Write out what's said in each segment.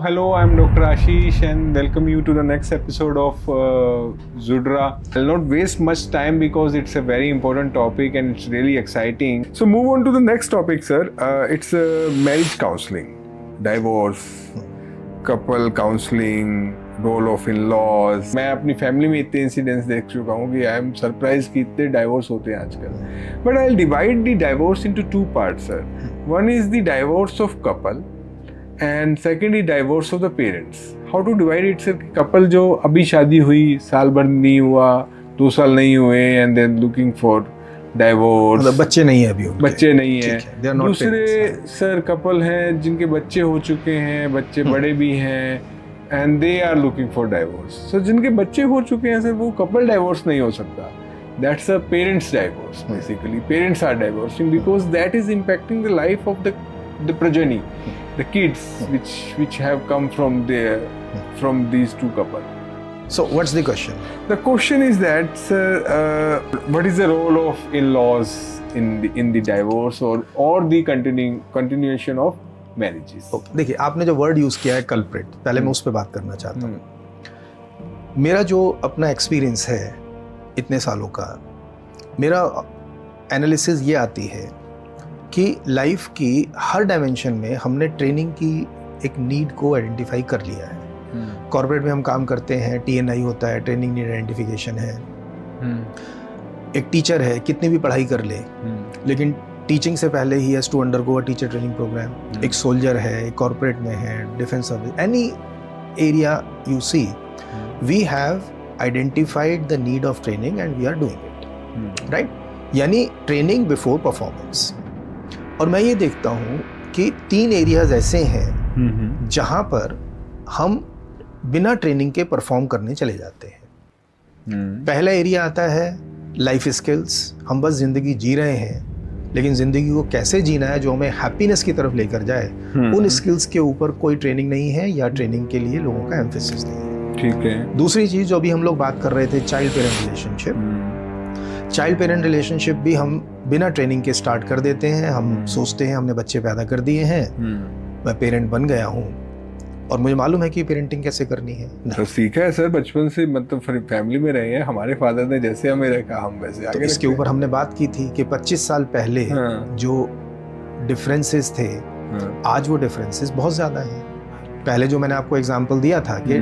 Hello, I'm Dr. Ashish and welcome you to the next episode of Zudra. I'll not waste much time because it's a very important topic and it's really exciting. So move on to the next topic, sir. It's marriage counseling, divorce, couple counseling, role of in-laws. मैं अपनी family में इतने incidents देख चुका हूँ कि I am surprise कि इतने डाइवोर्स होते हैं आजकल. But I divide the divorce into two parts, sir. One is the divorce of couple and secondly divorce of the parents. How to divide it, sir? Couple जो अभी शादी हुई, साल भर नहीं हुआ, 2 साल नहीं हुए and then looking for divorce, मतलब बच्चे नहीं है अभी उनके. बच्चे नहीं है. दूसरे सर कपल हैं जिनके बच्चे हो चुके हैं, बच्चे बड़े भी हैं and they are looking for divorce. Sir जिनके बच्चे हो चुके हैं, सर वो कपल डाइवोर्स नहीं हो सकता. That's a parents divorce. Basically parents are divorcing because that is impacting the life of the progeny, the kids which have come from these two couples. So what's the question? The question is that, sir, what is the role of in-laws in the divorce or the continuation of marriages? Okay. देखिए, आपने जो word use किया है culprit, पहले मैं उस पर बात करना चाहता हूँ. मेरा जो अपना एक्सपीरियंस है इतने सालों का, मेरा एनालिसिस ये आती है कि लाइफ की हर डायमेंशन में हमने ट्रेनिंग की एक नीड को आइडेंटिफाई कर लिया है. कॉर्पोरेट में हम काम करते हैं, TNI होता है, ट्रेनिंग नीड आइडेंटिफिकेशन है. एक टीचर है, कितनी भी पढ़ाई कर ले, लेकिन टीचिंग से पहले ही has to undergo a teacher training programme. एक सोल्जर है, एक कॉर्पोरेट में है, defence service, any area you see, we have identified the need of training and we are doing it, right? यानी ट्रेनिंग बिफोर परफॉर्मेंस. और मैं ये देखता हूँ कि 3 एरियाज ऐसे हैं जहाँ पर हम बिना ट्रेनिंग के परफॉर्म करने चले जाते हैं. पहला एरिया आता है लाइफ स्किल्स. हम बस ज़िंदगी जी रहे हैं, लेकिन ज़िंदगी को कैसे जीना है जो हमें हैप्पीनेस की तरफ लेकर जाए, उन स्किल्स के ऊपर कोई ट्रेनिंग नहीं है या ट्रेनिंग के लिए लोगों का एम्फेसिस नहीं है. ठीक है. दूसरी चीज़ जो अभी हम लोग बात कर रहे थे, child parent relationship. Child parent relationship भी हम बिना ट्रेनिंग के स्टार्ट कर देते हैं. हम सोचते हैं हमने बच्चे पैदा कर दिए हैं, मैं पेरेंट बन गया हूँ और मुझे मालूम है कि पेरेंटिंग कैसे करनी है. तो सीखा है सर बचपन से, मतलब फैमिली में रहे हैं. हमारे फादर ने जैसे हमें रखा, हम वैसे आगे. तो इसके ऊपर हमने बात की थी कि 25 साल पहले जो डिफरेंसेस थे, आज वो डिफरेंसेस बहुत ज़्यादा हैं. पहले जो मैंने आपको एग्जांपल दिया था कि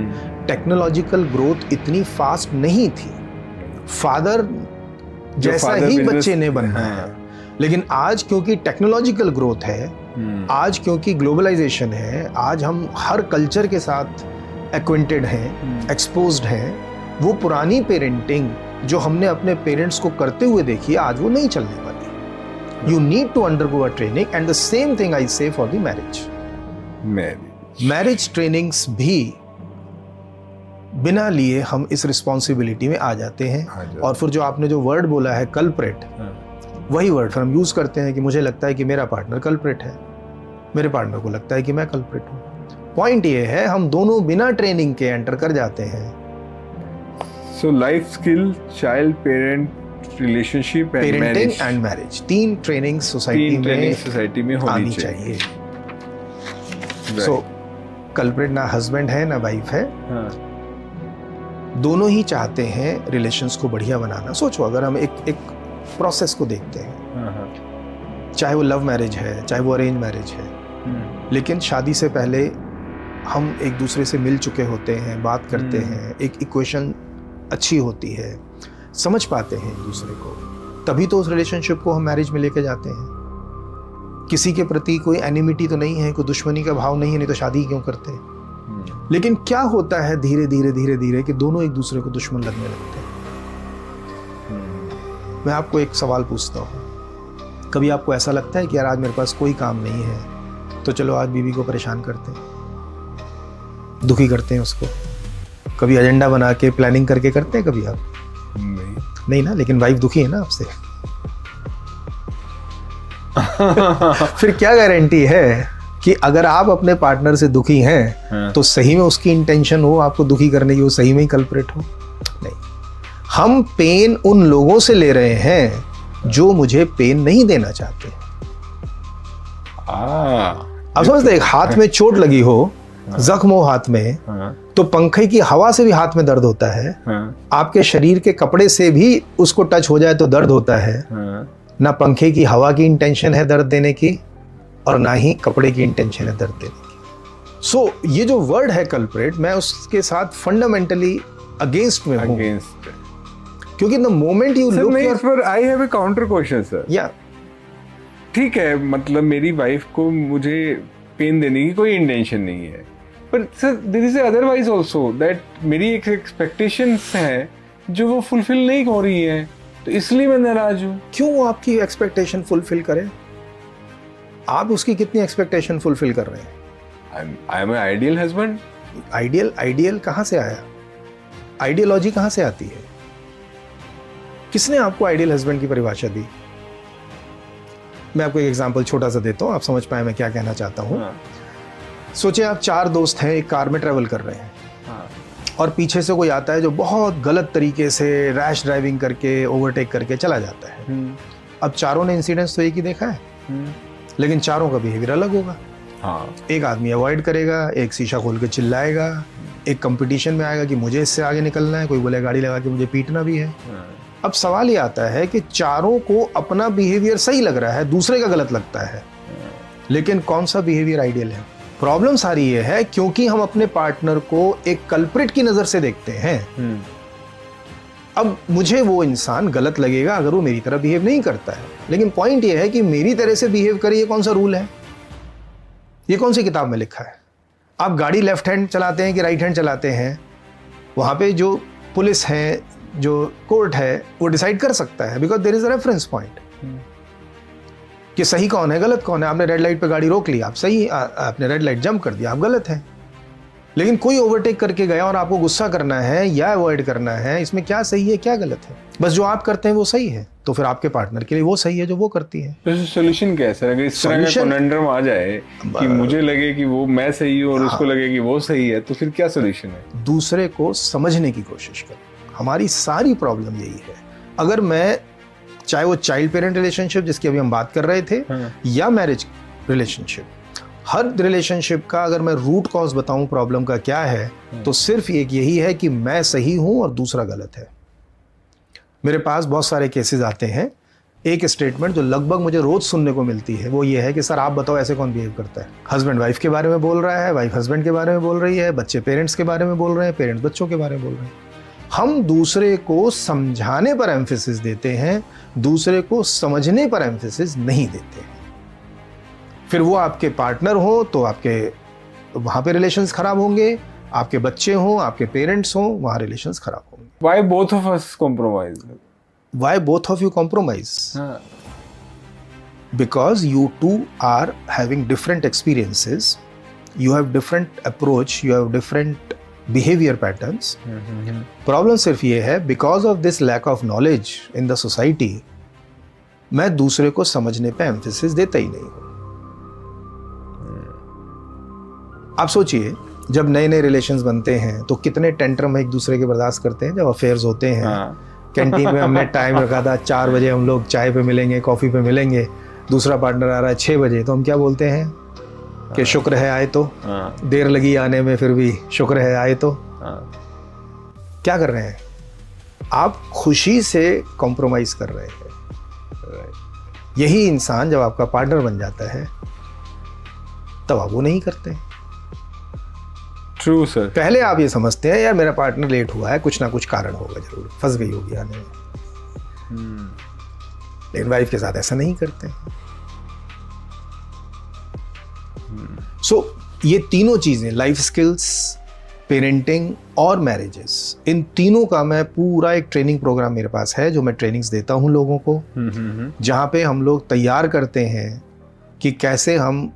टेक्नोलॉजिकल ग्रोथ इतनी फास्ट नहीं थी. फादर जैसा ही बच्चे ने बनना है. लेकिन आज क्योंकि टेक्नोलॉजिकल ग्रोथ है, आज क्योंकि ग्लोबलाइजेशन है, आज हम हर कल्चर के साथ एक्वेंटेड हैं, एक्सपोज्ड हैं, वो पुरानी पेरेंटिंग जो हमने अपने पेरेंट्स को करते हुए देखी, आज वो नहीं चलने वाली. You need to undergo a training and the same thing I say for the marriage trainings भी बिना लिए हम इस रिस्पॉन्सिबिलिटी में आ जाते हैं. और फिर जो आपने जो वर्ड बोला है कल्प्रेट, वही वर्ड फिर हम यूज़ करते हैं कि मुझे लगता है कि मेरा पार्टनर कल्प्रेट है, मेरे पार्टनर को लगता है कि मैं कल्प्रेट हूँ. पॉइंट ये है हम दोनों बिना ट्रेनिंग के एंटर कर जाते हैं. So life skill, child parent relationship, parenting and marriage, 3 training society में होनी चाहिए. सो कल्प्रेट ना हस्बैंड है ना वाइफ है. दोनों ही चाहते हैं रिलेशंस को बढ़िया बनाना. सोचो, अगर हम एक प्रोसेस को देखते हैं, चाहे वो लव मैरिज है, चाहे वो अरेंज मैरिज है, लेकिन शादी से पहले हम एक दूसरे से मिल चुके होते हैं, बात करते हैं, एक इक्वेशन अच्छी होती है, समझ पाते हैं एक दूसरे को, तभी तो उस रिलेशनशिप को हम मैरिज में लेके जाते हैं. किसी के प्रति कोई एनिमिटी तो नहीं है, कोई दुश्मनी का भाव नहीं है, नहीं तो शादी क्यों करते हैं. लेकिन क्या होता है धीरे धीरे कि दोनों एक दूसरे को दुश्मन लगने लगते हैं. मैं आपको एक सवाल पूछता हूँ, कभी आपको ऐसा लगता है कि यार आज मेरे पास कोई काम नहीं है, तो चलो आज बीवी को परेशान करते हैं, दुखी करते हैं उसको? कभी एजेंडा बना के प्लानिंग करके करते हैं कभी आप? नहीं ना. लेकिन वाइफ दुखी है ना आपसे. फिर क्या गारंटी है कि अगर आप अपने पार्टनर से दुखी हैं तो सही में उसकी इंटेंशन हो आपको दुखी करने की, वो सही में ही कल्प्रेट हो? नहीं. हम पेन उन लोगों से ले रहे हैं जो मुझे पेन नहीं देना चाहते. अब समझते, एक हाथ में चोट लगी हो जख्म हो हाथ में, हाँ, तो पंखे की हवा से भी हाथ में दर्द होता है। हाँ, आपके शरीर के कपड़े से भी उसको टच हो जाए तो दर्द होता है। हाँ, ना पंखे की हवा की इंटेंशन है दर्द देने की, और ना ही कपड़े की इंटेंशन है दर्द देने की। सो ये जो वर्ड है कल्प्रेट, मैं उसके साथ फंडामेंटली अगेंस्ट में हूँ, against. क्योंकि the moment you sir look नहीं, पर I have a counter question sir. या ठीक है, मतलब मेरी वाइफ को मुझे पेन देने की कोई इंटेंशन नहीं है, पर sir there is otherwise also that मेरी एक एक्सपेक्टेशंस हैं जो वो फुलफिल नहीं हो रही हैं, तो इसलिए मैं नाराज हूँ। क्यों वो आपकी एक्सपेक्टेशन फुलफिल करे? आप उसकी कितनी एक्सपेक्टेशन फुलफिल कर रहे हैं? I am an ideal husband. Ideal कहाँ से आया? आइडियोलॉजी कहाँ से आती है? किसने आपको आइडियल हस्बैंड की परिभाषा दी? मैं आपको एक एग्जांपल छोटा सा देता हूँ, आप समझ पाए मैं क्या कहना चाहता हूँ। हाँ, सोचिए आप 4 दोस्त हैं, एक कार में ट्रेवल कर रहे हैं, हाँ, और पीछे से कोई आता है जो बहुत गलत तरीके से रैश ड्राइविंग करके ओवरटेक करके चला जाता है। अब चारों ने इंसिडेंट्स तो एक ही देखा है, लेकिन चारों का बिहेवियर अलग होगा। हाँ, एक आदमी अवॉइड करेगा, एक शीशा खोल के चिल्लाएगा, एक कंपटीशन में आएगा कि मुझे इससे आगे निकलना है, कोई बोले गाड़ी लगा के मुझे पीटना भी है। अब सवाल ये आता है कि चारों को अपना बिहेवियर सही लग रहा है, दूसरे का गलत लगता है, लेकिन कौन सा बिहेवियर आइडियल है? प्रॉब्लम सारी ये है क्योंकि हम अपने पार्टनर को एक कल्प्रिट की नजर से देखते हैं। अब मुझे वो इंसान गलत लगेगा अगर वो मेरी तरह बिहेव नहीं करता है, लेकिन पॉइंट ये है कि मेरी तरह से बिहेव करे, ये कौन सा रूल है? ये कौन सी किताब में लिखा है? आप गाड़ी लेफ्ट हैंड चलाते हैं कि राइट हैंड चलाते हैं, वहां पे जो पुलिस है, जो कोर्ट है, वो डिसाइड कर सकता है, because there is a reference point कि सही कौन है, गलत कौन है। आपने रेड लाइट पे गाड़ी रोक ली, आप सही, आपने रेड लाइट जंप कर दिया, आप गलत हैं। लेकिन कोई ओवरटेक करके गया और आपको गुस्सा करना है या अवॉइड करना है, इसमें क्या सही है क्या गलत है? बस जो आप करते हैं वो सही है, तो फिर आपके पार्टनर के लिए वो सही है जो वो करती है। तो सोल्यूशन क्या है सर? अगर इस तरह का कॉन्डम आ जाए कि मुझे लगे कि वो मैं सही हूँ और उसको लगे कि वो सही है, तो फिर क्या सोल्यूशन है? दूसरे को समझने की कोशिश करो। हमारी सारी प्रॉब्लम यही है। अगर मैं, चाहे वो चाइल्ड पेरेंट रिलेशनशिप जिसकी अभी हम बात कर रहे थे, या मैरिज रिलेशनशिप, हर रिलेशनशिप का अगर मैं रूट कॉज बताऊं प्रॉब्लम का क्या है, तो सिर्फ एक यही है कि मैं सही हूं और दूसरा गलत है। मेरे पास बहुत सारे केसेस आते हैं। एक स्टेटमेंट जो लगभग मुझे रोज सुनने को मिलती है वो ये है कि सर आप बताओ ऐसे कौन बिहेव करता है? हस्बैंड वाइफ के बारे में बोल रहा है, वाइफ हस्बैंड के बारे में बोल रही है, बच्चे पेरेंट्स के बारे में बोल रहे हैं, पेरेंट्स बच्चों के बारे में बोल रहे हैं। हम दूसरे को समझाने पर एम्फेसिस देते हैं, दूसरे को समझने पर एम्फेसिस नहीं देते हैं। फिर वो आपके पार्टनर हो तो आपके वहां पे रिलेशंस खराब होंगे, आपके बच्चे हों, आपके पेरेंट्स हों, वहां रिलेशंस खराब होंगे। Why both of us compromise? Why both of you compromise? हाँ, Because you two are having different experiences, you have different approach, you have different behavior patterns. Problem सिर्फ ये है, because of this lack of knowledge in the society, मैं दूसरे को समझने पे emphasis देता ही नहीं हूं। आप सोचिए, जब नए नए रिलेशंस बनते हैं तो कितने टेंट्रम एक दूसरे के बर्दाश्त करते हैं। जब अफेयर्स होते हैं, कैंटीन में हमने टाइम रखा था 4 बजे हम लोग चाय पे मिलेंगे, कॉफ़ी पे मिलेंगे, दूसरा पार्टनर आ रहा है 6 बजे, तो हम क्या बोलते हैं कि शुक्र है आए तो, देर लगी आने में फिर भी शुक्र है आए तो। क्या कर रहे हैं आप? खुशी से कॉम्प्रोमाइज कर रहे हैं। यही इंसान जब आपका पार्टनर बन जाता है तब आप वो नहीं करते। True sir. पहले आप ये समझते हैं यार मेरा पार्टनर लेट हुआ है, कुछ ना कुछ कारण होगा, जरूर फंस गई होगी आने में। लेकिन वाइफ के साथ ऐसा नहीं करते। सो ये तीनों चीजें, लाइफ स्किल्स, पेरेंटिंग और मैरिजेस, इन तीनों का मैं पूरा एक ट्रेनिंग प्रोग्राम मेरे पास है जो मैं ट्रेनिंग्स देता हूं लोगों को, जहां पे हम लोग तैयार करते हैं कि कैसे हम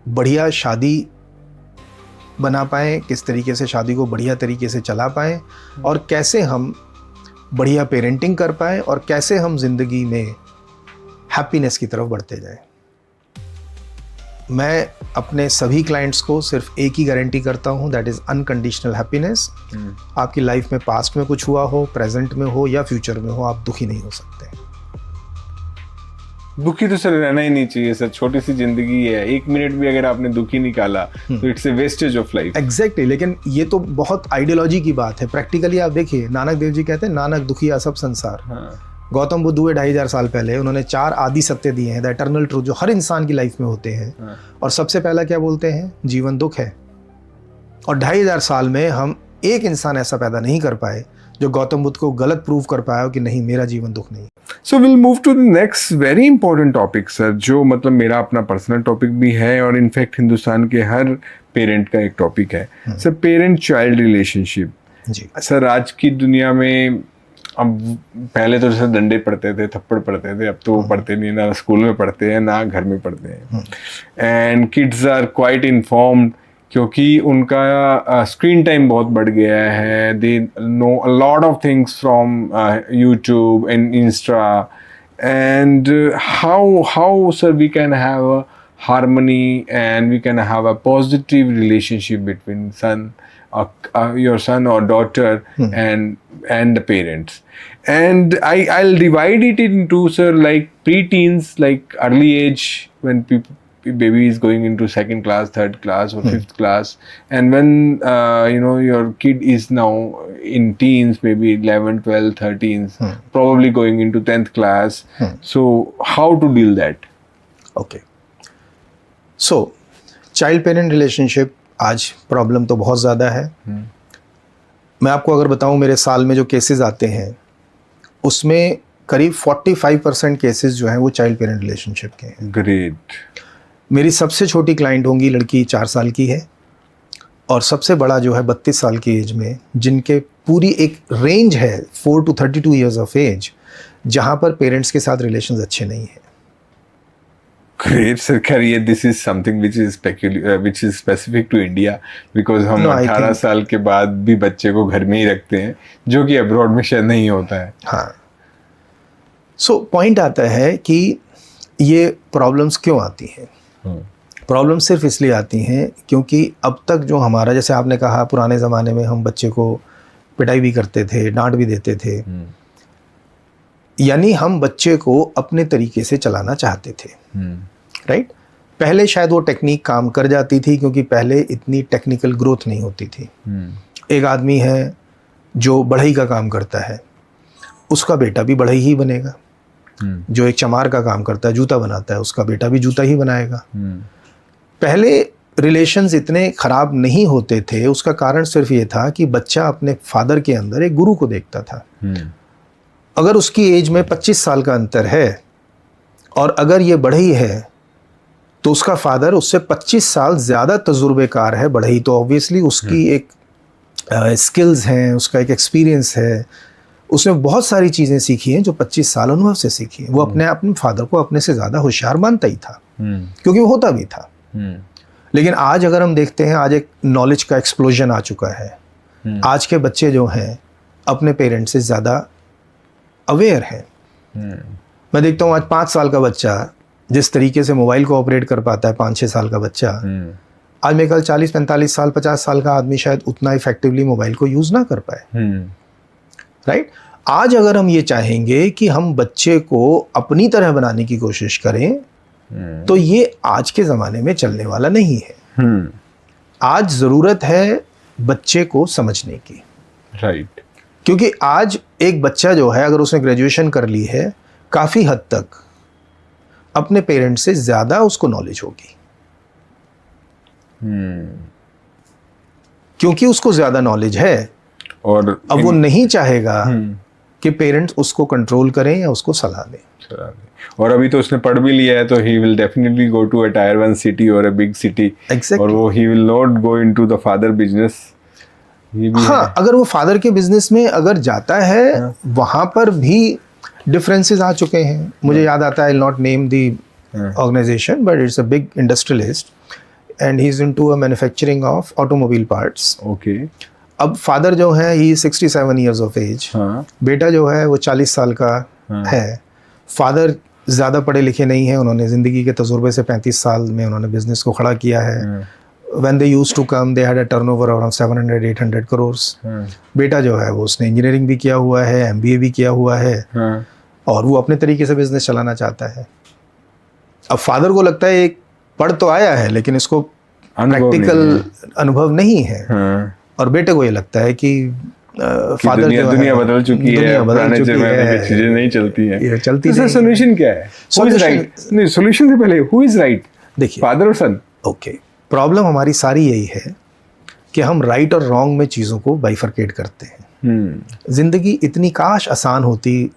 बढ़िया शादी बना पाएँ, किस तरीके से शादी को बढ़िया तरीके से चला पाएँ, और कैसे हम बढ़िया पेरेंटिंग कर पाएँ, और कैसे हम जिंदगी में हैप्पीनेस की तरफ बढ़ते जाएं। मैं अपने सभी क्लाइंट्स को सिर्फ एक ही गारंटी करता हूं, दैट इज अनकंडीशनल हैप्पीनेस। आपकी लाइफ में पास्ट में कुछ हुआ हो, प्रेजेंट में हो या फ्यूचर में हो, आप दुखी नहीं हो सकते। दुखी तो सर रहना ही नहीं चाहिए सर, छोटी सी जिंदगी है, 1 मिनट भी अगर आपने दुखी निकाला तो it's a wastage of life. Exactly, लेकिन ये तो बहुत आइडियोलॉजी की बात है। प्रैक्टिकली आप देखिए, नानक देव जी कहते हैं नानक दुखिया सब संसार। गौतम बुद्ध हुए 2500 साल पहले, उन्होंने 4 आदि सत्य दिए हैं, द इटर्नल ट्रूथ, जो हर इंसान की लाइफ में होते हैं। और सबसे पहला क्या बोलते हैं? जीवन दुख है। और 2500 साल में हम एक इंसान ऐसा पैदा नहीं कर पाए जो गौतम बुद्ध को गलत प्रूव कर पाया हो कि नहीं, मेरा जीवन दुख नहीं। So will move to the next very important topic sir, जो मतलब मेरा अपना पर्सनल टॉपिक भी है और इनफैक्ट हिंदुस्तान के हर पेरेंट का एक टॉपिक है सर, पेरेंट चाइल्ड रिलेशनशिप। जी सर, आज की दुनिया में अब पहले तो जैसे डंडे पड़ते थे, थप्पड़ पड़ते थे, अब तो वो पढ़ते नहीं, ना स्कूल में पढ़ते हैं ना घर में पढ़ते हैं। And kids are quite informed, क्योंकि उनका स्क्रीन टाइम बहुत बढ़ गया है। They know a lot of things from YouTube and Insta. And how sir we can have a harmony and we can have a positive relationship between your son or daughter and the parents. And I'll divide it into sir, like pre-teens, like early age, when baby is going into 2nd class, 3rd class or 5th class, and when your kid is now in teens, maybe 11, 12, 13, probably going into 10th class. So how to deal that? Okay. So child parent relationship आज problem तो बहुत ज़्यादा है। मैं आपको अगर बताऊं, मेरे साल में जो केसेस आते हैं उसमें करीब 45% केसेस जो हैं वो चाइल्ड पेरेंट रिलेशनशिप के हैं। ग्रेट। मेरी सबसे छोटी क्लाइंट होंगी, लड़की 4 साल की है, और सबसे बड़ा जो है 32 साल की एज में, जिनके पूरी एक रेंज है 4 to 32 ईयर्स ऑफ एज, जहाँ पर पेरेंट्स के साथ रिलेशंस अच्छे नहीं हैं। Great, sir. Career, this is something which is which is specific to India, because हम 18 साल के बाद भी बच्चे को घर में ही रखते हैं, जो कि अब्रॉड में शायद नहीं होता है। हाँ। सो पॉइंट आता है कि ये प्रॉब्लम्स क्यों आती हैं। प्रॉब्लम्स सिर्फ इसलिए आती हैं क्योंकि अब तक जो हमारा, जैसे आपने कहा, पुराने ज़माने में हम बच्चे को पिटाई भी करते थे, डांट भी देते थे, यानी हम बच्चे को अपने तरीके से चलाना चाहते थे। राइट? पहले शायद वो टेक्निक काम कर जाती थी क्योंकि पहले इतनी टेक्निकल ग्रोथ नहीं होती थी। एक आदमी है जो बढ़ई का काम करता है, उसका बेटा भी बढ़ई ही बनेगा। जो एक चमार का काम करता है, जूता बनाता है, उसका बेटा भी जूता ही बनाएगा। पहले रिलेशंस इतने खराब नहीं होते थे। उसका कारण सिर्फ ये था कि बच्चा अपने फादर के अंदर एक गुरु को देखता था। अगर उसकी एज में 25 साल का अंतर है और अगर ये बढ़ई है तो उसका फादर उससे 25 साल ज़्यादा तजुर्बेकार है। बढ़ई तो ऑब्वियसली उसकी एक स्किल्स हैं, उसका एक एक्सपीरियंस है, उसने बहुत सारी चीज़ें सीखी हैं जो 25 साल अनुभव से सीखी हैं। वो अपने फादर को अपने से ज़्यादा होशियार मानता ही था, क्योंकि वो होता भी था। लेकिन आज अगर हम देखते हैं, आज एक नॉलेज का एक्सप्लोजन आ चुका है। आज के बच्चे जो हैं अपने पेरेंट्स से ज़्यादा अवेयर हैं। मैं देखता हूँ आज 5 साल का बच्चा जिस तरीके से मोबाइल को ऑपरेट कर पाता है, 5-6 साल का बच्चा, आज मेरे ख्याल 40-45 साल 50 साल का आदमी शायद उतना इफेक्टिवली मोबाइल को यूज़ ना कर पाए। राइट? आज अगर हम ये चाहेंगे कि हम बच्चे को अपनी तरह बनाने की कोशिश करें तो ये आज के ज़माने में चलने वाला नहीं है। आज ज़रूरत है बच्चे को समझने की। राइट। क्योंकि आज एक बच्चा जो है, अगर उसने ग्रेजुएशन कर ली है, काफ़ी हद तक अपने पेरेंट्स से ज़्यादा उसको नॉलेज होगी। क्योंकि उसको ज़्यादा नॉलेज है और अब वो नहीं चाहेगा कि पेरेंट्स उसको कंट्रोल करें या उसको सलाह दें। और अभी तो उसने पढ़ भी लिया है, तो he will definitely go to a tier 1 city और अ बिग सिटी। और वो he will not go into the father business. हाँ, अगर वो फादर के बिजनेस में अगर जाता है, वहाँ पर भी डिफरेंसेस आ चुके हैं। मुझे याद आता है, I will not name the organisation, but it's a big industrialist and he is into a manufacturing of automobile parts. Okay. अब फादर जो है, ही 67 ईयर्स ऑफ एज। बेटा जो है वो 40 साल का है। फादर ज़्यादा पढ़े लिखे नहीं हैं, उन्होंने ज़िंदगी के तजुर्बे से 35 साल में उन्होंने बिजनेस को खड़ा किया है। When they used to come, they had a turnover around 700-800 crores. बेटा जो है वो उसने इंजीनियरिंग भी किया हुआ है, MBA भी किया हुआ है, और वो अपने तरीके से बिजनेस चलाना चाहता है। अब फादर को लगता है एक पढ़ तो आया है लेकिन इसको अनुभव नहीं प्रैक्टिकल अनुभव नहीं है, हाँ, और बेटे को ये लगता है कि फादर दुनिया बदल चुकी है, पुराने जमाने में चीजें नहीं चलती हैं, ये चलती तो नहीं। सोल्यूशन क्या है? नहीं, सोल्यूशन से पहले हु इज राइट, देखिए फादर और सन? ओके, प्रॉब्लम हमारी सारी यही है कि हम राइट और रॉन्ग में चीज़ों को बाइफरकेट करते हैं। जिंदगी इतनी काश आसान होती,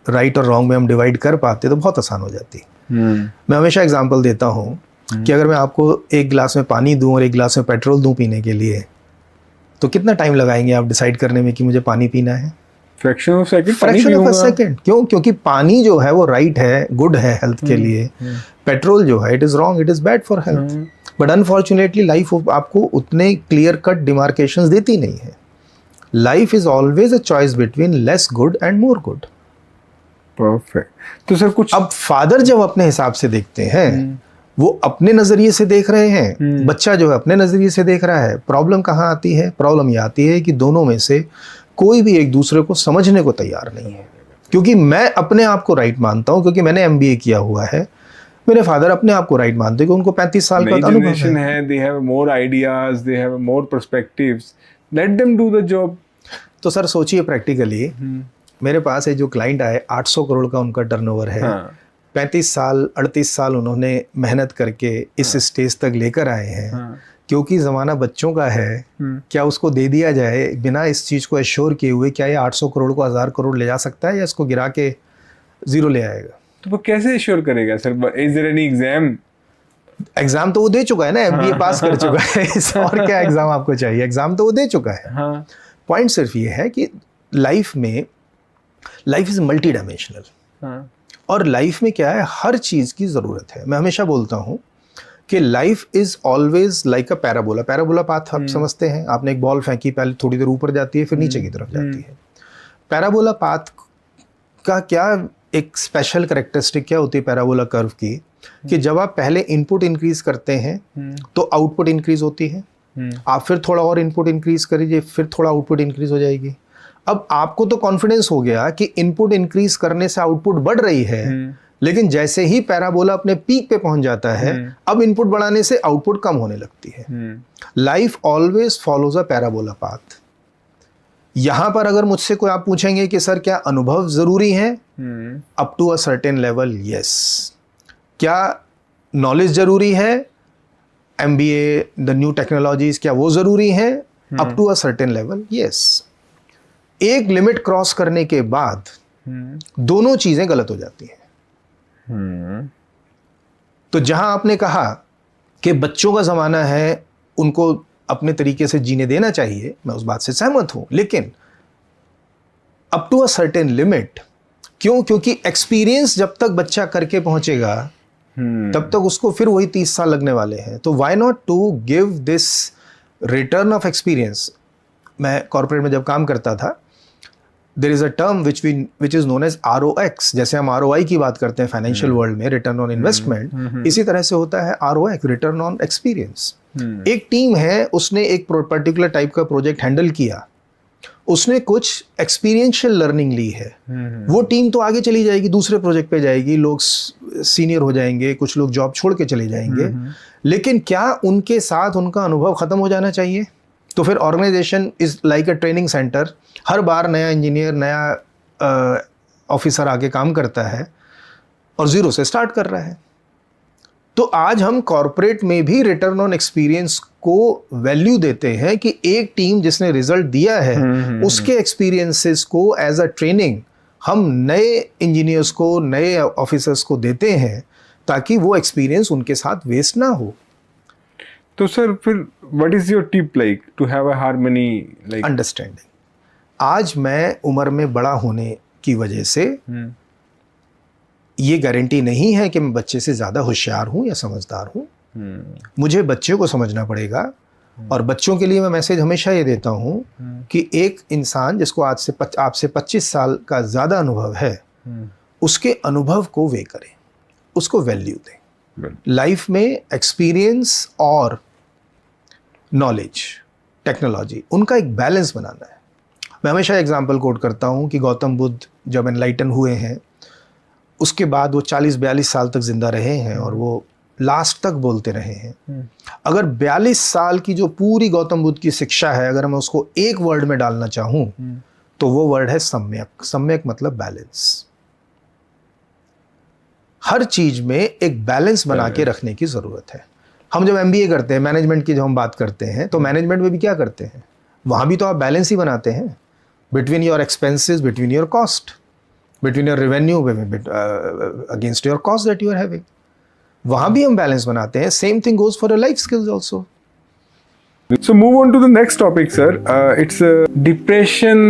राइट और रॉन्ग में हम डिवाइड कर पाते तो बहुत आसान हो जाती। मैं हमेशा एग्जांपल देता हूँ कि अगर मैं आपको एक गिलास में पानी दूं और एक गिलास में पेट्रोल दूं पीने के लिए, तो कितना टाइम लगाएंगे आप डिसाइड करने में कि मुझे पानी पीना है? Fraction of second, fraction of a second. क्यों? क्योंकि पानी जो है वो राइट है, गुड है हेल्थ के लिए, पेट्रोल जो है it is wrong, it is bad for health. But unfortunately life आपको उतने क्लियर कट डिमार्केशंस देती नहीं है। Life is always a choice between less good and more good. Perfect. तो सर कुछ अब फादर जब अपने हिसाब से देखते हैं, वो अपने नजरिए से देख रहे हैं, बच्चा जो है अपने नजरिए से देख रहा है। प्रॉब्लम कहाँ आती है? प्रॉब्लम ये आती है कि दोनों में से कोई भी एक दूसरे को समझने को तैयार नहीं है। क्योंकि मैं अपने आप को राइट मानता हूँ क्योंकि मैंने MBA किया हुआ है, मेरे फादर अपने आप को राइट मानते हैं क्योंकि उनको 35 साल का अनुभव है। They have more ideas, they have more perspectives, let them do the job. तो सर सोचिए प्रैक्टिकली, मेरे पास है जो क्लाइंट आए, 800 करोड़ का उनका टर्नओवर है। 35 साल 38 साल उन्होंने मेहनत करके इस स्टेज तक लेकर आए हैं। क्योंकि ज़माना बच्चों का है, क्या उसको दे दिया जाए बिना इस चीज़ को एश्योर किए हुए क्या ये 800 करोड़ को 1000 करोड़ ले जा सकता है या इसको गिरा के जीरो ले आएगा? तो वो कैसे एश्योर करेगा sir? Is there any exam तो वो दे चुका है ना, MBA पास कर चुका है, और क्या एग्जाम आपको चाहिए? एग्जाम तो वो दे चुका है। पॉइंट सिर्फ ये है कि लाइफ इज मल्टी डायमेंशनल, और लाइफ में क्या है, हर चीज़ की ज़रूरत है। मैं हमेशा बोलता हूँ कि life is always like a parabola. Parabola path आप समझते हैं, आपने एक बॉल फेंकी, पहले थोड़ी देर ऊपर जाती है फिर नीचे की तरफ जाती है। पैराबोला पाथ का क्या एक स्पेशल कैरेक्टरिस्टिक क्या होती है पैराबोला कर्व की, कि जब आप पहले इनपुट इंक्रीज करते हैं तो आउटपुट इंक्रीज होती है, आप फिर थोड़ा और इनपुट इंक्रीज करिए, फिर थोड़ा आउटपुट इंक्रीज हो जाएगी। अब आपको तो कॉन्फिडेंस हो गया कि इनपुट इंक्रीज करने से आउटपुट बढ़ रही है, लेकिन जैसे ही पैराबोला अपने पीक पे पहुंच जाता है, अब इनपुट बढ़ाने से आउटपुट कम होने लगती है। Life always follows a parabola path. यहां पर अगर मुझसे कोई आप पूछेंगे कि सर क्या अनुभव जरूरी है? Up to a certain level yes. क्या नॉलेज जरूरी है? MBA, द न्यू टेक्नोलॉजीज, क्या वो जरूरी है? Up to a certain level yes. एक लिमिट क्रॉस करने के बाद दोनों चीजें गलत हो जाती हैं। तो जहां आपने कहा कि बच्चों का जमाना है, उनको अपने तरीके से जीने देना चाहिए, मैं उस बात से सहमत हूं, लेकिन up to a certain limit. क्यों? क्योंकि एक्सपीरियंस जब तक बच्चा करके पहुंचेगा तब तक उसको फिर वही 30 साल लगने वाले हैं। तो why not to give this return of experience. मैं कॉर्पोरेट में जब काम करता था, there is a term which is known as ROX। जैसे हम ROI की बात करते हैं फाइनेंशियल वर्ल्ड में, रिटर्न ऑन इन्वेस्टमेंट, इसी तरह से होता है ROX, रिटर्न ऑन एक्सपीरियंस। एक टीम है, उसने एक पर्टिकुलर टाइप का प्रोजेक्ट हैंडल किया, उसने कुछ एक्सपीरियंशियल लर्निंग ली है, वो टीम तो आगे चली जाएगी, दूसरे प्रोजेक्ट पे जाएगी, लोग सीनियर हो जाएंगे, कुछ लोग जॉब छोड़ के चले जाएंगे, लेकिन क्या उनके साथ उनका अनुभव खत्म हो जाना चाहिए? तो फिर organisation is like a training centre. हर बार नया इंजीनियर, नया ऑफिसर आके काम करता है और जीरो से स्टार्ट कर रहा है। तो आज हम कॉर्पोरेट में भी रिटर्न ऑन एक्सपीरियंस को वैल्यू देते हैं कि एक टीम जिसने रिजल्ट दिया है उसके एक्सपीरियंसेस को एज अ ट्रेनिंग हम नए इंजीनियर्स को, नए ऑफिसर्स को देते हैं ताकि वो एक्सपीरियंस उनके साथ वेस्ट ना हो। तो सर फिर what is your tip like to have a harmony, like understanding? आज मैं उम्र में बड़ा होने की वजह से ये गारंटी नहीं है कि मैं बच्चे से ज़्यादा होशियार हूँ या समझदार हूँ। मुझे बच्चे को समझना पड़ेगा, और बच्चों के लिए मैं मैसेज हमेशा ये देता हूँ कि एक इंसान जिसको आपसे 25 साल का ज़्यादा अनुभव है, उसके अनुभव को वे करें, उसको वैल्यू दें। लाइफ में एक्सपीरियंस और नॉलेज, टेक्नोलॉजी, उनका एक बैलेंस बनाना है। मैं हमेशा एग्जांपल कोट करता हूँ कि गौतम बुद्ध जब एनलाइटन हुए हैं, उसके बाद वो 40-42 साल तक जिंदा रहे हैं और वो लास्ट तक बोलते रहे हैं। अगर 42 साल की जो पूरी गौतम बुद्ध की शिक्षा है, अगर मैं उसको एक वर्ड में डालना चाहूं तो वो वर्ड है सम्यक। सम्यक मतलब बैलेंस। हर चीज में एक बैलेंस बना के रखने की जरूरत है। हम जब MBA करते हैं, मैनेजमेंट की जब हम बात करते हैं, तो मैनेजमेंट में भी क्या करते हैं, वहां भी तो आप बैलेंस ही बनाते हैं between your expenses, between your cost, between your revenue against your cost that you are having. वहां भी हम बैलेंस बनाते हैं। Same thing goes for your life skills also. So move on to the next topic, sir. It's depression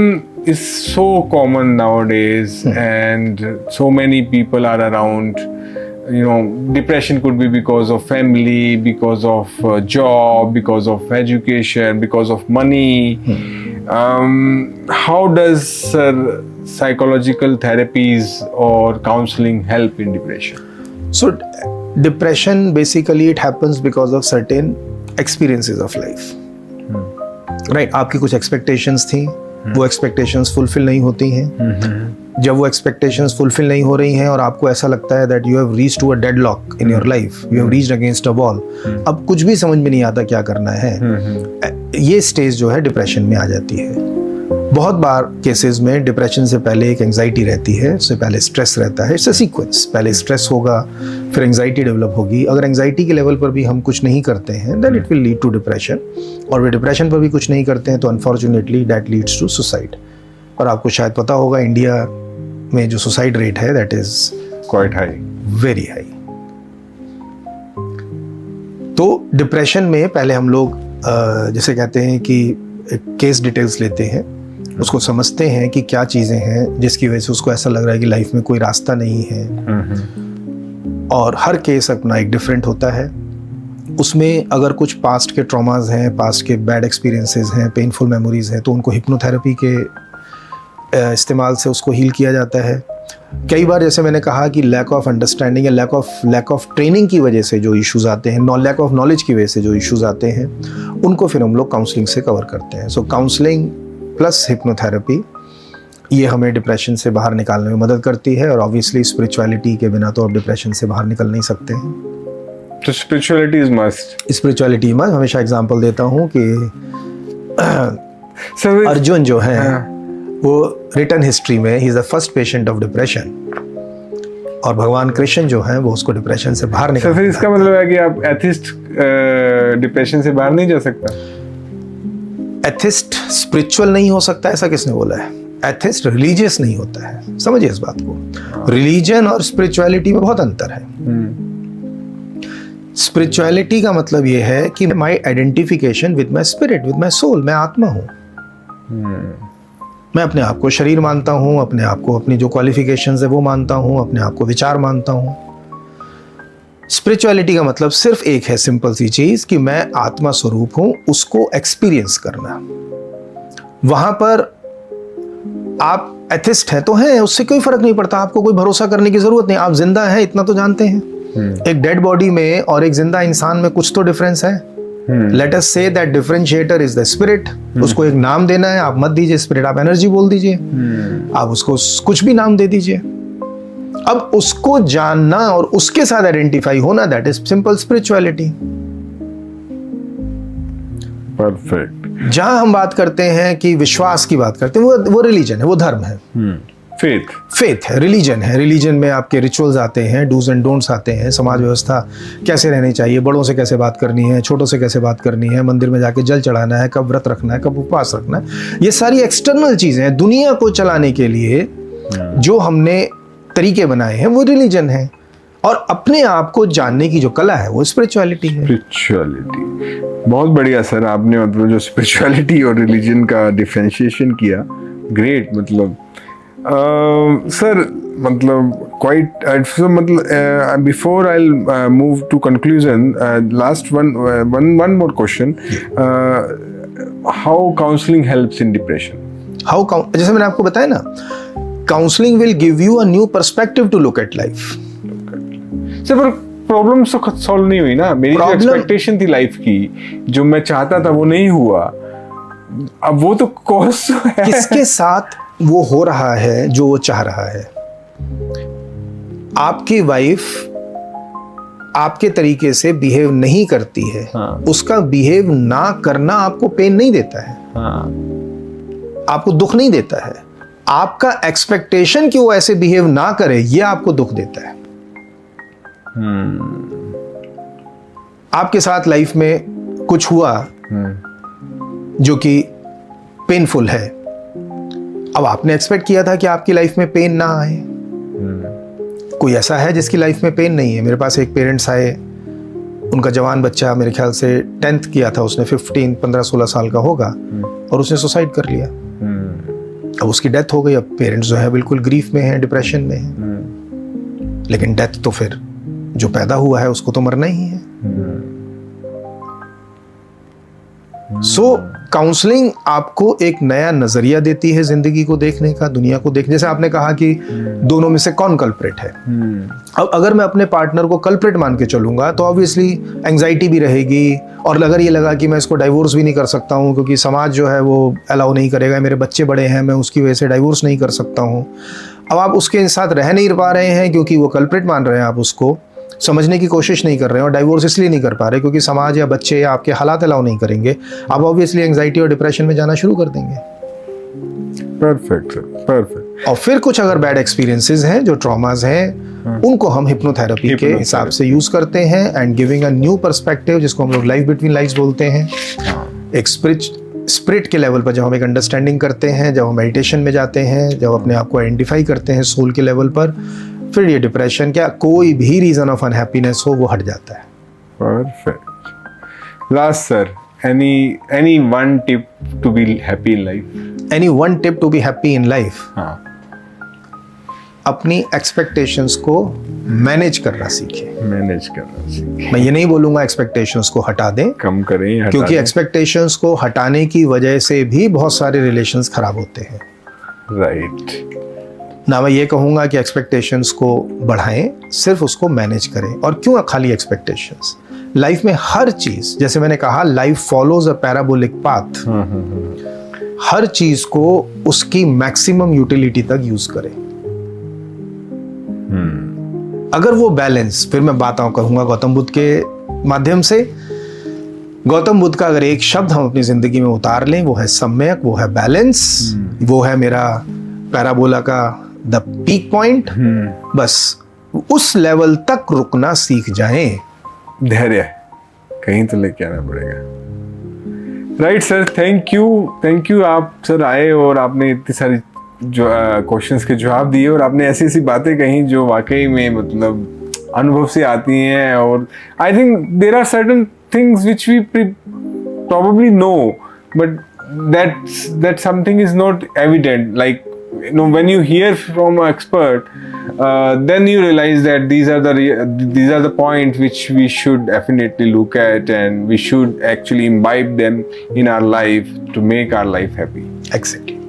is so common nowadays, and so many people are around. You know, depression could be because of family, because of job, because of education, because of money. How does psychological therapies or counseling help in depression? So depression basically it happens because of certain experiences of life. Right, आपकी कुछ expectations थी, वो expectations fulfill नहीं होती हैं। जब वो expectations fulfill नहीं हो रही हैं और आपको ऐसा लगता है that you have reached to a deadlock in your life, you have reached against a wall, अब कुछ भी समझ में नहीं आता क्या करना है, ये स्टेज जो है डिप्रेशन में आ जाती है। बहुत बार केसेस में डिप्रेशन से पहले एक एंजाइटी रहती है, उससे पहले स्ट्रेस रहता है। इट्स अ सीक्वेंस, पहले स्ट्रेस होगा, फिर एंजाइटी डेवलप होगी। अगर एंजाइटी के लेवल पर भी हम कुछ नहीं करते हैं then it will lead to depression, और वे डिप्रेशन पर भी कुछ नहीं करते हैं तो unfortunately that leads to suicide. और आपको शायद पता होगा इंडिया में जो सुसाइड रेट है that is quite high, very high. तो डिप्रेशन में पहले हम लोग जैसे कहते हैं कि केस डिटेल्स लेते हैं, उसको समझते हैं कि क्या चीज़ें हैं जिसकी वजह से उसको ऐसा लग रहा है कि लाइफ में कोई रास्ता नहीं है। और हर केस अपना एक डिफरेंट होता है। उसमें अगर कुछ पास्ट के ट्रॉमास हैं, पास्ट के बैड एक्सपीरियंसेस हैं, पेनफुल मेमोरीज हैं, तो उनको हिप्नोथेरेपी के इस्तेमाल से उसको हील किया जाता है। कई बार जैसे मैंने कहा कि लैक ऑफ अंडरस्टैंडिंग या लैक ऑफ ट्रेनिंग की वजह से जो इश्यूज आते हैं, लैक ऑफ नॉलेज की वजह से जो इश्यूज आते हैं, उनको फिर हम लोग काउंसलिंग से कवर करते हैं। सो काउंसलिंग प्लस हिप्नोथेरेपी ये हमें डिप्रेशन से बाहर निकालने में मदद करती है। और ऑब्वियसली स्पिरिचुअलिटी के बिना तो आप डिप्रेशन से बाहर निकल नहीं सकते हैं। तो स्पिरिचुअलिटी इज मस्ट। स्पिरिचुअलिटी मैं हमेशा एग्जांपल देता हूँ कि अर्जुन जो है वो रिटर्न हिस्ट्री में he is the first patient of depression, और भगवान कृष्ण जो है वो उसको डिप्रेशन से बाहर निकाल। फिर इसका मतलब है कि आप एथिस्ट डिप्रेशन से बाहर नहीं जा सकता। एथिस्ट स्पिरिचुअल नहीं हो सकता, ऐसा किसने बोला है? एथिस्ट रिलीजियस नहीं होता है। समझिए इस बात को। रिलीजन और स्पिरिचुअलिटी में बहुत अंतर है। स्पिरिचुअलिटी का मतलब ये है कि my identification with my spirit, with my soul. मैं आत्मा हूं। मैं अपने आप को शरीर मानता हूं, अपने आप को अपनी जो क्वालिफिकेशंस है वो मानता हूं, अपने आप को विचार मानता हूं। स्पिरिचुअलिटी का मतलब सिर्फ एक है, सिंपल सी चीज कि मैं आत्मा स्वरूप हूं, उसको एक्सपीरियंस करना। वहां पर आप एथिस्ट हैं तो हैं, उससे कोई फर्क नहीं पड़ता। आपको कोई भरोसा करने की जरूरत नहीं, आप जिंदा हैं इतना तो जानते हैं। एक डेड बॉडी में और एक जिंदा इंसान में कुछ तो डिफरेंस है। Let us say that differentiator is the spirit. उसको एक नाम देना है, आप मत दीजिए स्पिरिट, आप एनर्जी बोल दीजिए, आप उसको कुछ भी नाम दे दीजिए। अब उसको जानना और उसके साथ आइडेंटिफाई होना, that is simple spirituality. Perfect. जहां हम बात करते हैं कि विश्वास की बात करते हैं, वो रिलीजन है, वो धर्म है। फेथ है, रिलीजन है। रिलीजन में आपके रिचुअल्स आते हैं, डूज एंड डोंट्स आते हैं, समाज व्यवस्था कैसे रहनी चाहिए, बड़ों से कैसे बात करनी है, छोटों से कैसे बात करनी है, मंदिर में जाके जल चढ़ाना है, कब व्रत रखना है, कब उपवास रखना है। ये सारी एक्सटर्नल चीजें हैं दुनिया को चलाने के लिए जो हमने तरीके बनाए हैं, वो रिलीजन है। और अपने आप को जानने की जो कला है वो स्पिरिचुअलिटी है। स्पिरिचुअलिटी बहुत बढ़िया सर, आपने मतलब जो स्पिरिचुअलिटी और रिलीजन का डिफरेंशिएशन किया, ग्रेट। मतलब सर मतलब क्वाइट मतलब before I move to conclusion, last one more question, how counselling helps in depression? जैसे मैंने आपको बताया ना, counselling will give you a new perspective to look at life. Sir पर प्रॉब्लम तो सॉल्व नहीं हुई ना। मेरी जो एक्सपेक्टेशन थी लाइफ की, जो मैं चाहता था वो नहीं हुआ। अब वो तो कॉज है। किसके साथ वो हो रहा है जो वो चाह रहा है? आपकी वाइफ आपके तरीके से बिहेव नहीं करती है, उसका बिहेव ना करना आपको पेन नहीं देता है, आपको दुख नहीं देता है। आपका एक्सपेक्टेशन कि वो ऐसे बिहेव ना करे ये आपको दुख देता है। आपके साथ लाइफ में कुछ हुआ जो कि पेनफुल है, अब आपने एक्सपेक्ट किया था कि आपकी लाइफ में पेन ना आए। कोई ऐसा है जिसकी लाइफ में पेन नहीं है? मेरे पास एक पेरेंट्स आए, उनका जवान बच्चा मेरे ख्याल से 10th किया था उसने, 15 16 साल का होगा, और उसने सुसाइड कर लिया। अब उसकी डेथ हो गई। अब पेरेंट्स जो है बिल्कुल ग्रीफ में है, डिप्रेशन में है। लेकिन डेथ तो फिर जो पैदा हुआ है उसको तो मरना ही है। सो काउंसलिंग आपको एक नया नजरिया देती है जिंदगी को देखने का, दुनिया को देखने। जैसे आपने कहा कि दोनों में से कौन कल्प्रेट है। अब अगर मैं अपने पार्टनर को कल्प्रेट मान के चलूंगा तो ऑब्वियसली एंजाइटी भी रहेगी, और अगर ये लगा कि मैं इसको डाइवोर्स भी नहीं कर सकता हूँ क्योंकि समाज जो है वो अलाउ नहीं करेगा, मेरे बच्चे बड़े हैं, मैं उसकी वजह से डाइवोर्स नहीं कर सकता हूँ। अब आप उसके साथ रह नहीं पा रहे हैं क्योंकि वो कल्प्रेट मान रहे हैं, आप उसको समझने की कोशिश नहीं कर रहे हैं, और डाइवोर्स इसलिए नहीं कर पा रहे क्योंकि समाज या बच्चे या आपके हालात अलाउ नहीं करेंगे। आप ऑब्वियसली एंजाइटी और डिप्रेशन में जाना शुरू कर देंगे। Perfect, perfect. और फिर कुछ अगर बैड एक्सपीरियंसेस हैं, जो ट्रॉमास हैं, उनको हम हिप्नोथेरेपी के हिसाब से यूज करते हैं and giving a new perspective, जिसको हम लोग लाइफ बिटवीन लाइफ्स बोलते हैं। एक स्पिरिट के लेवल पर जब हम एक अंडरस्टैंडिंग करते हैं, जब हम मेडिटेशन में जाते हैं, जब अपने आप को आइडेंटिफाई करते हैं सोल के लेवल पर, फिर ये डिप्रेशन क्या कोई भी रीजन ऑफ अनहैप्पीनेस हो वो हट जाता है। Perfect. Last sir, any one tip to be happy in life? Any one tip to be happy in life? हाँ। अपनी एक्सपेक्टेशंस को मैनेज करना सीखें। मैनेज करना सीखें। मैं ये नहीं बोलूंगा एक्सपेक्टेशंस को हटा दें, कम करें, हटा क्योंकि दें। एक्सपेक्टेशंस को हटाने की वजह से भी बहुत सारे रिलेशंस खराब होते हैं। राइट। ना मैं ये कहूँगा कि एक्सपेक्टेशंस को बढ़ाएं, सिर्फ उसको मैनेज करें। और क्यों खाली एक्सपेक्टेशंस? लाइफ में हर चीज़, जैसे मैंने कहा, life follows a parabolic path. हर चीज को उसकी मैक्सिमम यूटिलिटी तक यूज करें। अगर वो बैलेंस, फिर मैं बात कहूँगा गौतम बुद्ध के माध्यम से, गौतम बुद्ध का अगर एक शब्द हम अपनी जिंदगी में उतार लें, वो है सम्यक, वो है बैलेंस, वो है मेरा पैराबोला का द पीक पॉइंट। बस उस लेवल तक रुकना सीख जाएं। धैर्य कहीं तो लेके आना पड़ेगा। राइट सर, थैंक यू आप सर आए और आपने इतनी सारी जो क्वेश्चंस के जवाब दिए, और आपने ऐसी ऐसी बातें कही जो वाकई में मतलब अनुभव से आती हैं। और I think there are certain things which we probably know, but that something is not evident. Like, you know, when you hear from an expert, then you realize that these are the points which we should definitely look at, and we should actually imbibe them in our life to make our life happy. Exactly.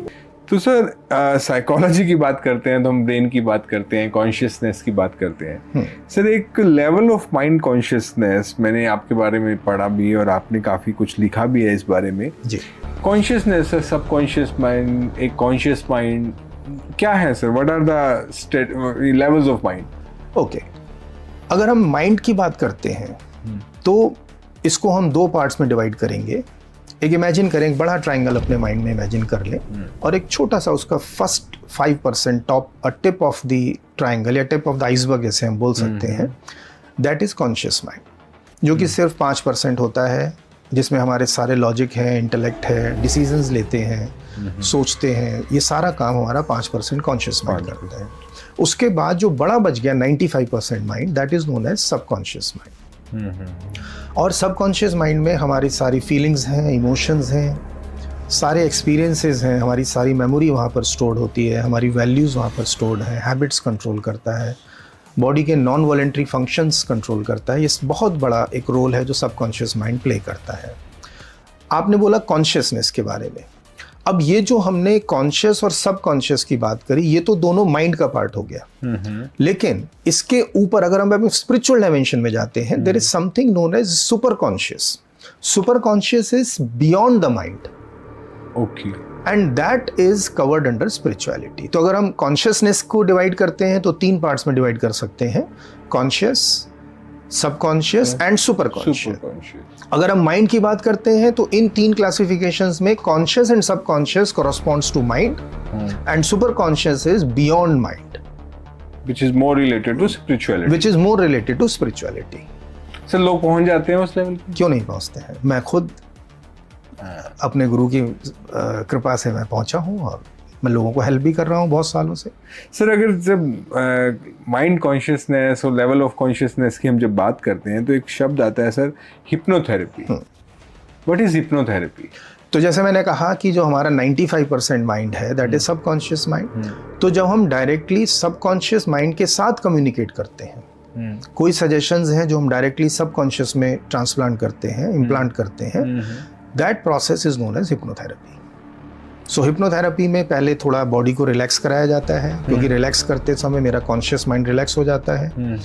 तो sir, psychology की बात करते हैं तो हम brain की बात करते हैं, कॉन्शियसनेस की बात करते हैं। सर, एक लेवल ऑफ माइंड कॉन्शियसनेस, मैंने आपके बारे में पढ़ा भी और आपने काफ़ी कुछ लिखा भी है इस बारे में जी। कॉन्शियसनेस, सबकॉन्शियस माइंड, एक कॉन्शियस माइंड क्या है sir? What are the levels of mind? Okay, अगर हम माइंड की बात करते हैं तो इसको हम दो पार्ट्स में डिवाइड करेंगे। एक इमेजिन करें, एक बड़ा ट्राइंगल अपने माइंड में इमेजिन कर लें, और एक छोटा सा उसका first 5% top, tip of the triangle या टिप ऑफ द आइसबर्ग जैसे हम बोल सकते हैं, दैट इज कॉन्शियस माइंड, जो कि सिर्फ 5% होता है, जिसमें हमारे सारे लॉजिक है, इंटेलेक्ट है, डिसीजंस लेते हैं, सोचते हैं, ये सारा काम हमारा 5% कॉन्शियस माइंड करता है। उसके बाद जो बड़ा बच गया 95% mind, that is known as subconscious mind. और सबकॉन्शियस माइंड में हमारी सारी फीलिंग्स हैं, इमोशंस हैं, सारे एक्सपीरियंसेस हैं, हमारी सारी मेमोरी वहाँ पर स्टोर्ड होती है, हमारी वैल्यूज़ वहाँ पर स्टोर्ड है, हैबिट्स कंट्रोल करता है, बॉडी के नॉन वॉलेंट्री फंक्शंस कंट्रोल करता है। ये बहुत बड़ा एक रोल है जो सबकॉन्शियस माइंड प्ले करता है। आपने बोला कॉन्शियसनेस के बारे में। अब ये जो हमने कॉन्शियस और सबकॉन्शियस की बात करी, ये तो दोनों माइंड का पार्ट हो गया। लेकिन इसके ऊपर अगर हम स्पिरिचुअल डायमेंशन में जाते हैं, there is something known as super conscious. Super conscious is beyond the mind. Okay. And that is covered under spirituality. तो अगर हम कॉन्शियसनेस को डिवाइड करते हैं तो 3 पार्ट्स में डिवाइड कर सकते हैं, conscious, subconscious and super conscious. अगर हम माइंड की बात करते हैं तो इन 3 क्लासिफिकेशंस में conscious and subconscious corresponds to mind and super conscious is beyond mind, which is more related to spirituality. which is more related to spirituality. Sir लोग पहुंच जाते हैं उस लेवल पे? क्यों नहीं पहुंचते हैं? मैं खुद अपने गुरु की कृपा से मैं पहुंचा हूं और मैं लोगों को हेल्प भी कर रहा हूं बहुत सालों से। सर अगर जब माइंड कॉन्शियसनेस और लेवल ऑफ कॉन्शियसनेस की हम जब बात करते हैं तो एक शब्द आता है sir, hypnotherapy. What is hypnotherapy? तो जैसे मैंने कहा कि जो हमारा 95% माइंड है दैट इज सबकॉन्शियस माइंड। तो जब हम डायरेक्टली सबकॉन्शियस माइंड के साथ कम्युनिकेट करते हैं, कोई सजेशंस हैं जो हम डायरेक्टली सबकॉन्शियस में ट्रांसप्लांट करते हैं, इम्प्लांट करते हैं, that process is known as hypnotherapy. So hypnotherapy में पहले थोड़ा बॉडी को रिलैक्स कराया जाता है, क्योंकि रिलैक्स करते समय मेरा कॉन्शियस माइंड रिलैक्स हो जाता है।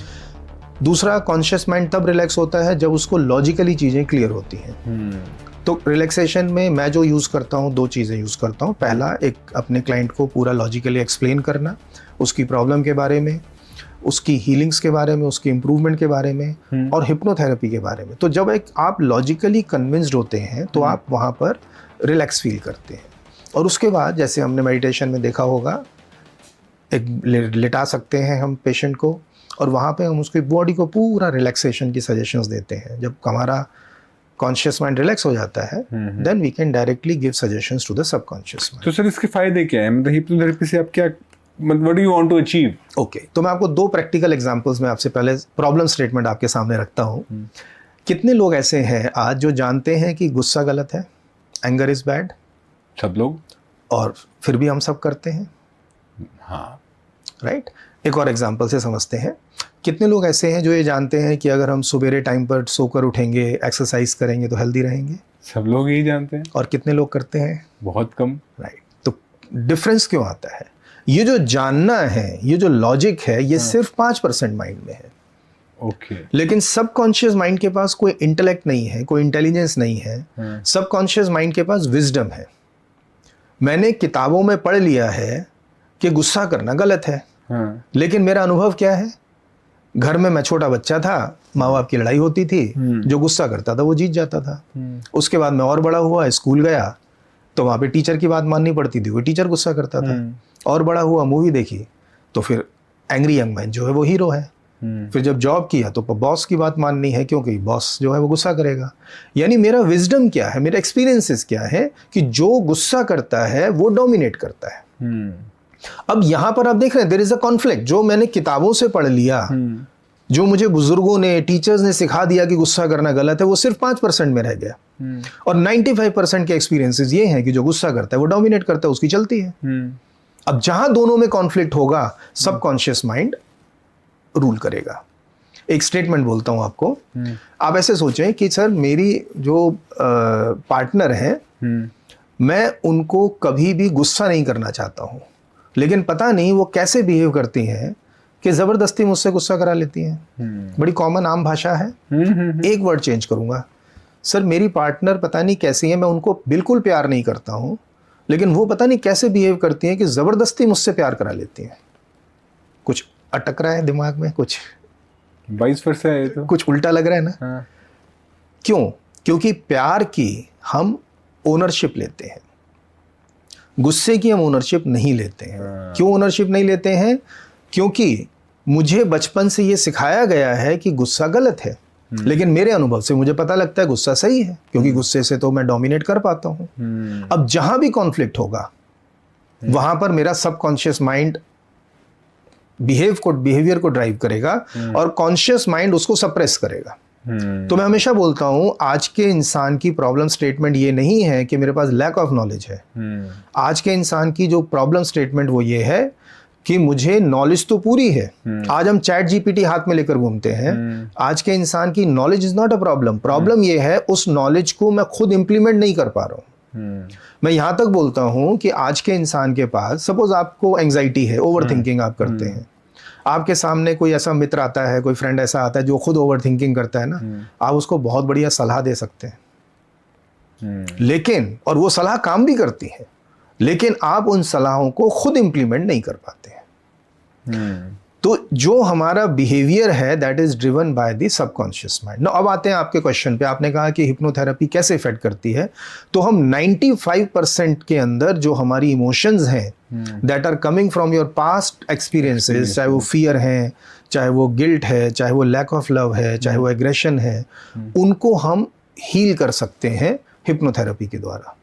दूसरा, कॉन्शियस माइंड तब रिलैक्स होता है जब उसको लॉजिकली चीज़ें क्लियर होती हैं। तो रिलैक्सेशन में मैं जो यूज़ करता हूँ, 2 चीज़ें यूज़ करता हूँ। पहला, एक अपने क्लाइंट को पूरा लॉजिकली एक्सप्लेन करना, उसकी प्रॉब्लम के बारे में, उसकी हीलिंग्स के बारे में, उसकी इम्प्रूवमेंट के बारे में और हिप्नोथेरेपी के बारे में। तो जब एक आप लॉजिकली कन्विंस्ड होते हैं तो आप वहाँ पर रिलैक्स फील करते हैं। और उसके बाद जैसे हमने मेडिटेशन में देखा होगा, एक लिटा सकते हैं हम पेशेंट को और वहाँ पे हम उसकी बॉडी को पूरा रिलैक्सेशन की सजेशंस देते हैं। जब हमारा कॉन्शियस माइंड रिलैक्स हो जाता है then we can directly give suggestions to the subconscious mind. तो सर इसके फायदे क्या है? मतलब हिप्नोथेरेपी से आप क्या, what do you want to achieve? Okay, तो मैं आपको 2 प्रैक्टिकल एग्जांपल्स में आपसे पहले प्रॉब्लम स्टेटमेंट आपके सामने रखता हूँ। कितने लोग ऐसे हैं आज जो जानते हैं कि गुस्सा गलत है, एंगर इज बैड? सब लोग। और फिर भी हम सब करते हैं। हाँ, राइट। एक और एग्जांपल से समझते हैं। कितने लोग ऐसे हैं जो ये जानते हैं कि अगर हम सुबेरे टाइम पर सोकर उठेंगे, एक्सरसाइज करेंगे तो हेल्दी रहेंगे? सब लोग यही जानते हैं। और कितने लोग करते हैं? बहुत कम। राइट। तो डिफरेंस क्यों आता है? ये जो जानना है, ये जो लॉजिक है, ये सिर्फ 5% माइंड में है। ओके। लेकिन सबकॉन्शियस माइंड के पास कोई इंटेलेक्ट नहीं है, कोई इंटेलिजेंस नहीं है। सबकॉन्शियस माइंड के पास विजडम है। मैंने किताबों में पढ़ लिया है कि गुस्सा करना गलत है, लेकिन मेरा अनुभव क्या है? घर में मैं छोटा बच्चा था, माँ बाप की लड़ाई होती थी, जो गुस्सा करता था वो जीत जाता था। उसके बाद मैं और बड़ा हुआ, स्कूल गया तो वहाँ पे टीचर की बात माननी पड़ती थी, वो टीचर गुस्सा करता था। और बड़ा हुआ, मूवी देखी तो फिर एंग्री यंग मैन जो है वो हीरो है। फिर जब जॉब किया तो बॉस की बात माननी है, क्योंकि बॉस जो है वो गुस्सा करेगा। यानी मेरा विजडम क्या है, मेरा एक्सपीरियंसेस क्या है कि जो गुस्सा करता है वो डोमिनेट करता है। अब यहाँ पर आप देख रहे हैं देयर इज अ कॉन्फ्लिक्ट। जो मैंने किताबों से पढ़ लिया, जो मुझे बुजुर्गों ने, टीचर्स ने सिखा दिया कि गुस्सा करना गलत है, वो सिर्फ 5% में रह गया। और 95% के एक्सपीरियंसेस ये हैं कि जो गुस्सा करता है वो डोमिनेट करता है, उसकी चलती है। अब जहां दोनों में कॉन्फ्लिक्ट होगा, सबकॉन्शियस माइंड रूल करेगा। एक स्टेटमेंट बोलता हूं आपको। आप ऐसे सोचें कि सर मेरी जो पार्टनर है, मैं उनको कभी भी गुस्सा नहीं करना चाहता हूं, लेकिन पता नहीं वो कैसे बिहेव करती हैं कि जबरदस्ती मुझसे गुस्सा करा लेती हैं। बड़ी कॉमन आम भाषा है। एक वर्ड चेंज करूंगा, सर मेरी पार्टनर पता नहीं कैसी है, मैं उनको बिल्कुल प्यार नहीं करता हूं, लेकिन वो पता नहीं कैसे बिहेव करती हैं कि जबरदस्ती मुझसे प्यार करा लेती हैं। कुछ अटक रहा है दिमाग में, कुछ वाइस वर्सा है, तो कुछ उल्टा लग रहा है ना? हाँ। क्यों? क्योंकि प्यार की हम ओनरशिप लेते हैं, गुस्से की हम ओनरशिप नहीं लेते हैं। क्यों ओनरशिप नहीं लेते हैं? क्योंकि मुझे बचपन से ये सिखाया गया है कि गुस्सा गलत है, लेकिन मेरे अनुभव से मुझे पता लगता है गुस्सा सही है, क्योंकि गुस्से से तो मैं डोमिनेट कर पाता हूँ। अब जहां भी कॉन्फ्लिक्ट होगा वहां पर मेरा सबकॉन्शियस माइंड बिहेवियर को ड्राइव करेगा और कॉन्शियस माइंड उसको सप्रेस करेगा। तो मैं हमेशा बोलता हूं, आज के इंसान की प्रॉब्लम स्टेटमेंट ये नहीं है कि मेरे पास लैक ऑफ नॉलेज है। आज के इंसान की जो प्रॉब्लम स्टेटमेंट वो ये है कि मुझे नॉलेज तो पूरी है। आज हम चैट जीपीटी हाथ में लेकर घूमते हैं। आज के इंसान की knowledge is not a problem. Problem ये है उस नॉलेज को मैं खुद इंप्लीमेंट नहीं कर पा रहा हूँ। मैं यहां तक बोलता हूं कि आज के इंसान के पास, सपोज आपको एंग्जाइटी है, ओवर थिंकिंग आप करते हैं, आपके सामने कोई ऐसा मित्र आता है, कोई फ्रेंड ऐसा आता है जो खुद ओवर थिंकिंग करता है ना, आप उसको बहुत बढ़िया सलाह दे सकते हैं। लेकिन और वो सलाह काम भी करती है, लेकिन आप उन सलाहों को खुद इंप्लीमेंट नहीं कर पाते हैं। तो जो हमारा बिहेवियर है that is driven by the subconscious mind. अब आते हैं आपके क्वेश्चन पे, आपने कहा कि हिप्नोथेरेपी कैसे इफेक्ट करती है। तो हम 95% के अंदर जो हमारी इमोशंस हैं that are coming from your past experiences, चाहे वो फियर है, चाहे वो गिल्ट है, चाहे वो लैक ऑफ लव है, चाहे वो एग्रेशन है, उनको हम हील कर सकते हैं हिप्नोथेरेपी के द्वारा।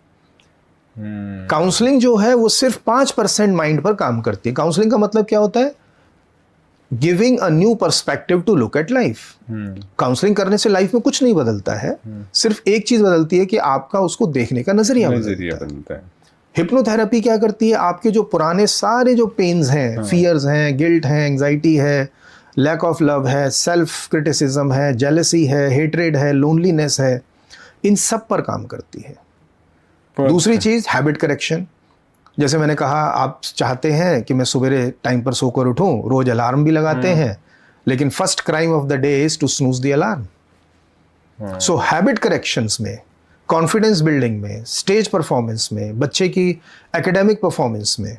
काउंसलिंग जो है वो सिर्फ 5% माइंड पर काम करती है। काउंसलिंग का मतलब क्या होता है? Giving a new perspective to look at life. Counselling करने से लाइफ में कुछ नहीं बदलता है, सिर्फ एक चीज बदलती है कि आपका उसको देखने का नजरिया बदलता है। हिप्नोथेरेपी क्या करती है? आपके जो पुराने सारे जो पेन्स हैं, फियर्स हैं, गिल्ट है, एंजाइटी है, लैक ऑफ लव है, सेल्फ क्रिटिसिज्म है, जेलसी है, हेट्रेड है, लोनलीनेस है, इन सब पर काम करती है। दूसरी चीज हैबिट करेक्शन। जैसे मैंने कहा, आप चाहते हैं कि मैं सवेरे टाइम पर सोकर उठूं, रोज अलार्म भी लगाते हैं, लेकिन first crime of the day is to snooze the alarm. So habit corrections में, कॉन्फिडेंस बिल्डिंग में, स्टेज परफॉर्मेंस में, बच्चे की एकेडमिक परफॉर्मेंस में,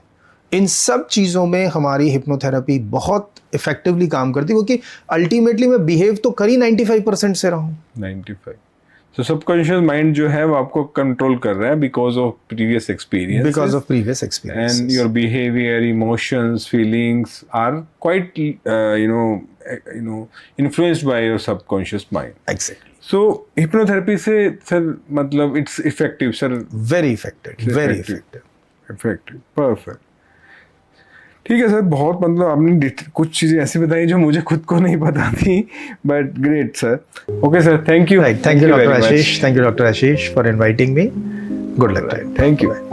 इन सब चीज़ों में हमारी हिप्नोथेरेपी बहुत इफेक्टिवली काम करती है, क्योंकि अल्टीमेटली मैं बिहेव तो कर ही 95% से रहा हूँ। 95। तो सबकॉन्शियस माइंड जो है वो आपको कंट्रोल कर रहा है because of previous experience, because of previous experience, and your behaviour, emotions, feelings are quite influenced by your subconscious mind. Exactly. So hypnotherapy से सर मतलब it's effective sir? Very effective, very effective, perfect. ठीक है sir, बहुत मतलब आपने कुछ चीज़ें ऐसी बताई जो मुझे खुद को नहीं पता थी, but great sir. Okay sir, thank you. Thank you doctor Ashish, thank you doctor Ashish for inviting me. Good luck. Thank you.